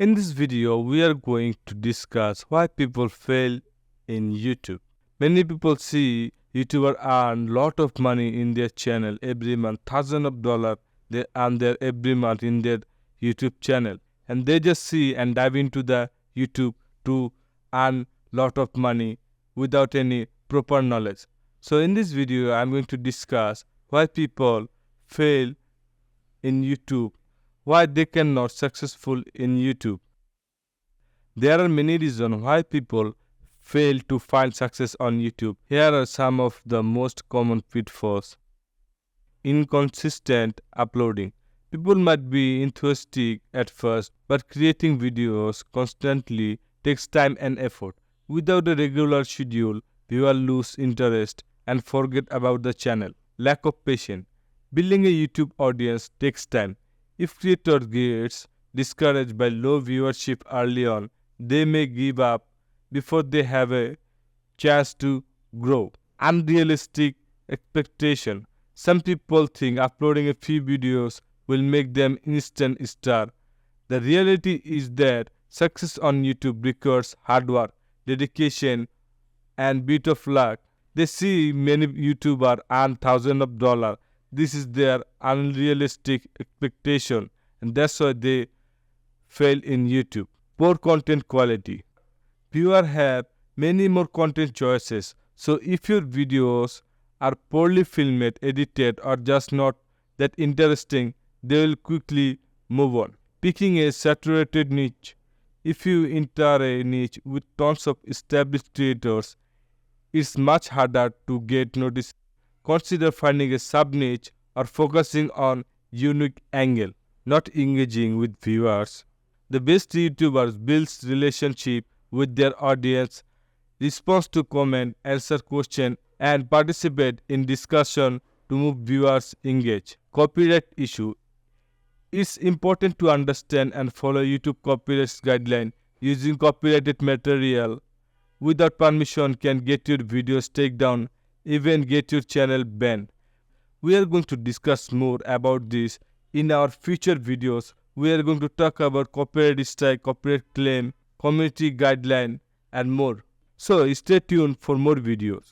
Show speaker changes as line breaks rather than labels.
In this video, we are going to discuss why people fail in YouTube. Many people see YouTubers earn lot of money in their channel every month, thousands of dollars they earn there every month in their YouTube channel, and they just see and dive into the YouTube to earn lot of money without any proper knowledge. So in this video, I am going to discuss why people fail in YouTube, why they cannot successful in YouTube. There are many reasons why people fail to find success on YouTube. Here are some of the most common pitfalls. Inconsistent uploading. People might be enthusiastic at first, but creating videos constantly takes time and effort. Without a regular schedule, viewers lose interest and forget about the channel. Lack of patience. Building a YouTube audience takes time. If creator gets discouraged by low viewership early on, they may give up before they have a chance to grow. Unrealistic expectation. Some people think uploading a few videos will make them instant star. The reality is that success on YouTube requires hard work, dedication, and bit of luck. They see many YouTubers earn thousands of dollars. This is their unrealistic expectation, and that's why they fail in YouTube. Poor content quality. Viewers have many more content choices, so if your videos are poorly filmed, edited, or just not that interesting, they will quickly move on. Picking a saturated niche. If you enter a niche with tons of established creators, it's much harder to get noticed. Consider finding a sub-niche or focusing on unique angle, not engaging with viewers. The best YouTubers builds relationship with their audience, responds to comment, answer question, and participate in discussion to move viewers engage. Copyright issue. It's important to understand and follow YouTube copyright guidelines. Using copyrighted material without permission can get your videos taken down, even get your channel banned. We are going to discuss more about this in our future videos. We are going to talk about copyright strike, copyright claim, community guideline, and more. So stay tuned for more videos.